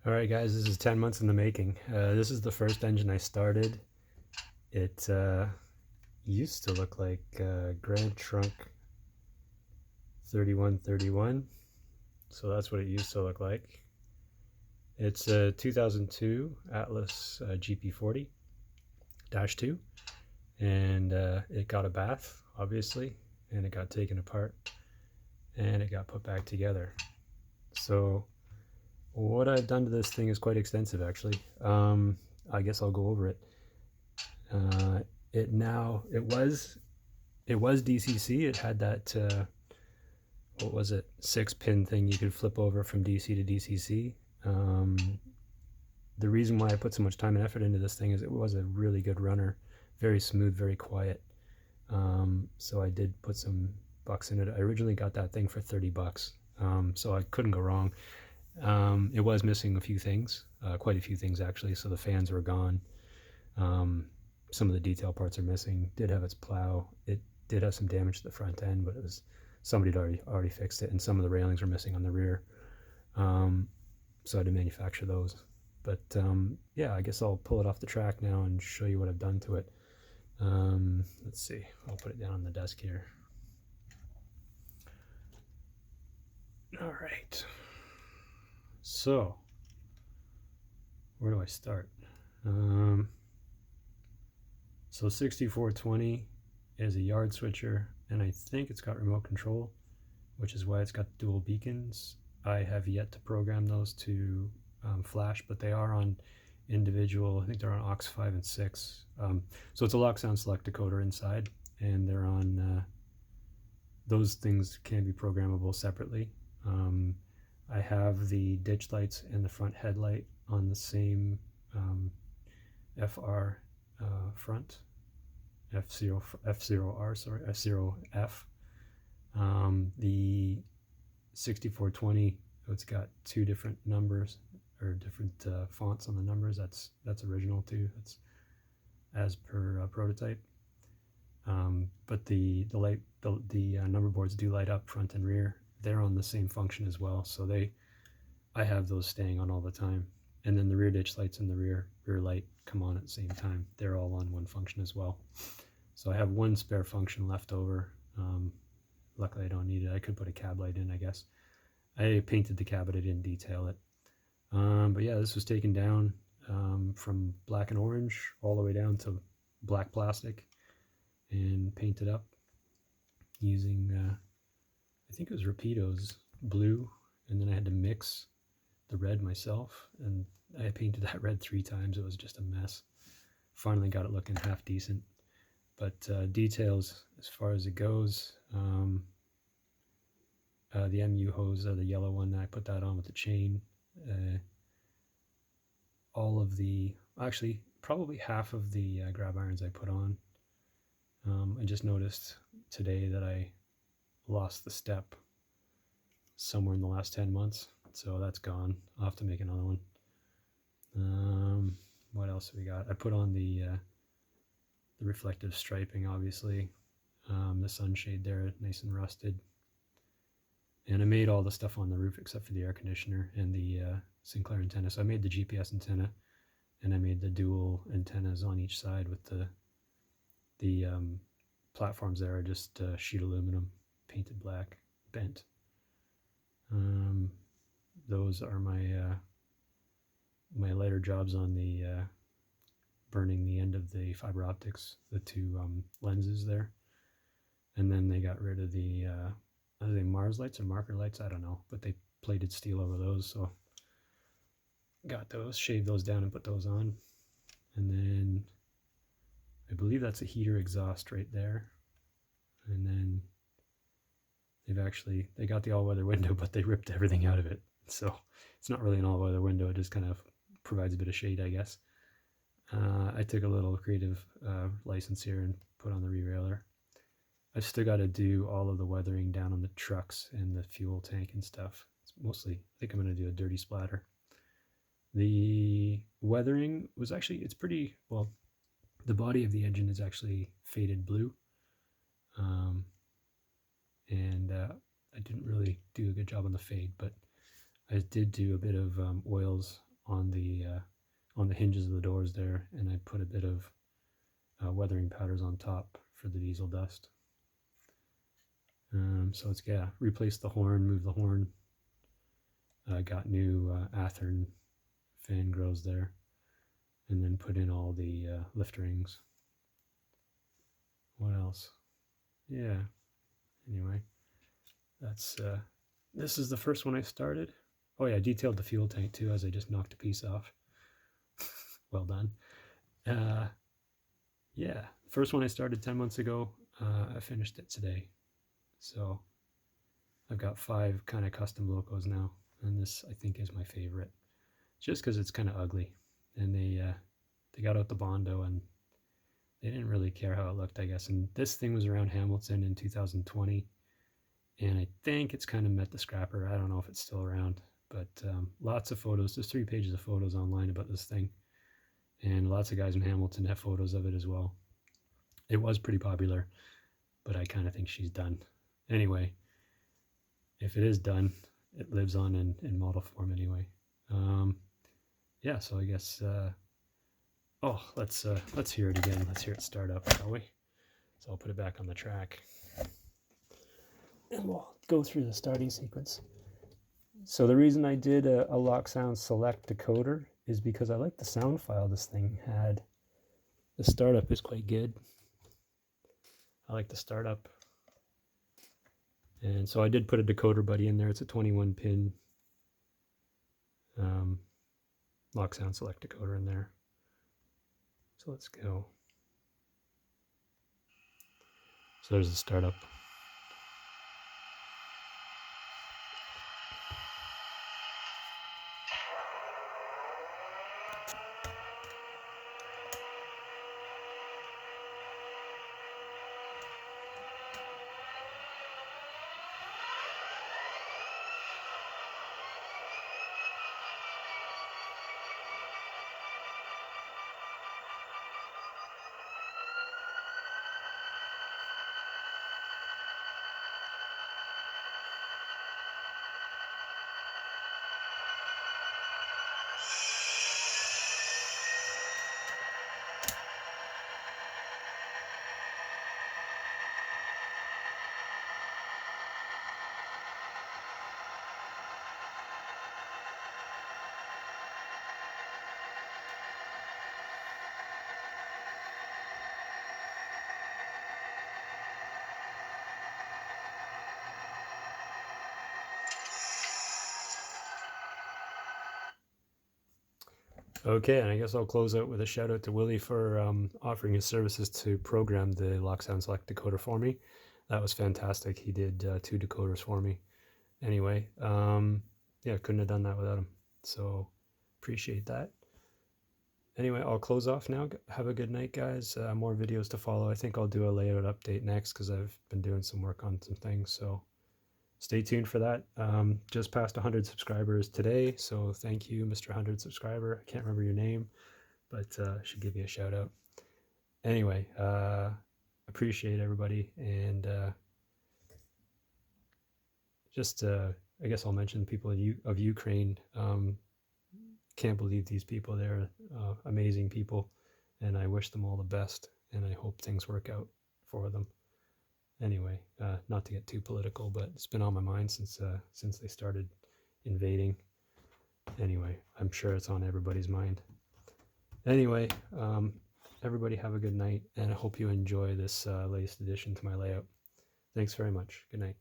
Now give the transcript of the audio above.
All right, guys, this is 10 months in the making. This is the first engine I started. It used to look like Grand Trunk 3131, so that's what it used to look like. It's a 2002 Atlas GP40-2, and it got a bath, obviously, and it got taken apart, and it got put back together. So what I've done to this thing is quite extensive, actually. I guess I'll go over it. It was DCC. It had that what was it, 6-pin thing you could flip over from DC to DCC. The reason why I put so much time and effort into this thing is it was a really good runner, very smooth, very quiet. So I did put some bucks in it. I originally got that thing for $30, so I couldn't go wrong. It was missing a few things, quite a few things actually. So the fans were gone. Some of the detail parts are missing. Did have its plow. It did have some damage to the front end, but it was somebody had already fixed it, and some of the railings were missing on the rear. So I had to manufacture those. But yeah, I guess I'll pull it off the track now and show you what I've done to it. Let's see. I'll put it down on the desk here. All right. So where do I start? So 6420 is a yard switcher, and I think it's got remote control, which is why it's got dual beacons. I have yet to program those to flash, but they are on individual, I think they're on aux 5 and 6. So it's a lock sound select decoder inside, and they're on, those things can be programmable separately. I have the ditch lights and the front headlight on the same FR front, F0R, sorry, F0F. The 6420, it's got two different numbers or different fonts on the numbers. That's original too. That's as per prototype. But the number boards do light up front and rear. They're on the same function as well, so I have those staying on all the time. And then the rear ditch lights and the rear light come on at the same time. They're all on one function as well. So I have one spare function left over. Luckily I don't need it. I could put a cab light in, I guess. I painted the cab, but I didn't detail it. But yeah, this was taken down from black and orange all the way down to black plastic and painted up using, I think it was Rapido's blue, and then I had to mix the red myself, and I painted that red 3 times. It was just a mess. Finally got it looking half decent. But details as far as it goes, the MU hose, the yellow one, I put that on with the chain. All of the, actually probably half of the grab irons I put on. I just noticed today that I lost the step somewhere in the last 10 months, so that's gone. I'll have to make another one. What else have we got? I put on the reflective striping, obviously. The sunshade there, nice and rusted. And I made all the stuff on the roof except for the air conditioner and the Sinclair antenna. So I made the GPS antenna, and I made the dual antennas on each side with the platforms there are just sheet aluminum, painted black, bent. Those are my my lighter jobs on the burning the end of the fiber optics, the two lenses there. And then they got rid of the are they Mars lights or marker lights? I don't know, but they plated steel over those, so got those, shaved those down and put those on. And then I believe that's a heater exhaust right there. And then they got the all-weather window, but they ripped everything out of it. So it's not really an all-weather window, it just kind of provides a bit of shade, I guess. I took a little creative license here and put on the re-railer. I've still got to do all of the weathering down on the trucks and the fuel tank and stuff. It's mostly, I think I'm going to do a dirty splatter. The weathering was actually, it's pretty, well, the body of the engine is actually faded blue. And I didn't really do a good job on the fade, but I did do a bit of oils on the hinges of the doors there, and I put a bit of weathering powders on top for the diesel dust. So it's, yeah, replaced the horn, moved the horn, got new Athearn fan grills there, and then put in all the lift rings. What else? Yeah, anyway, that's this is the first one I started. Oh yeah, I detailed the fuel tank too, as I just knocked a piece off. Well done. Yeah, first one I started 10 months ago. I finished it today. So I've got 5 kind of custom locos now, and this I think is my favorite, just because it's kind of ugly. And they got out the Bondo, and they didn't really care how it looked, I guess. And this thing was around Hamilton in 2020, and I think it's kind of met the scrapper. I don't know if it's still around, but lots of photos. There's 3 pages of photos online about this thing, and lots of guys in Hamilton have photos of it as well. It was pretty popular, but I kind of think she's done. Anyway, if it is done, it lives on in model form anyway. Yeah, so I guess, let's hear it again. Let's hear it start up, shall we? So I'll put it back on the track, and we'll go through the starting sequence. So the reason I did a Locksound Select decoder is because I like the sound file this thing had. The startup is quite good. I like the startup. And so I did put a decoder buddy in there. It's a 21 pin Locksound Select decoder in there. So let's go. So there's the startup. Okay, and I guess I'll close out with a shout out to Willie for offering his services to program the Locksound Select decoder for me. That was fantastic. He did 2 decoders for me. Anyway, yeah, couldn't have done that without him. So appreciate that. Anyway, I'll close off now. Have a good night, guys. More videos to follow. I think I'll do a layout update next because I've been doing some work on some things. So stay tuned for that. Just passed 100 subscribers today, so thank you, Mr. 100 subscriber. I can't remember your name, but should give you a shout out. Anyway, appreciate everybody, and just I guess I'll mention people of Ukraine. Can't believe these people. They're amazing people, and I wish them all the best, and I hope things work out for them. Anyway, not to get too political, but it's been on my mind since they started invading. Anyway, I'm sure it's on everybody's mind. Anyway, everybody have a good night, and I hope you enjoy this latest addition to my layout. Thanks very much. Good night.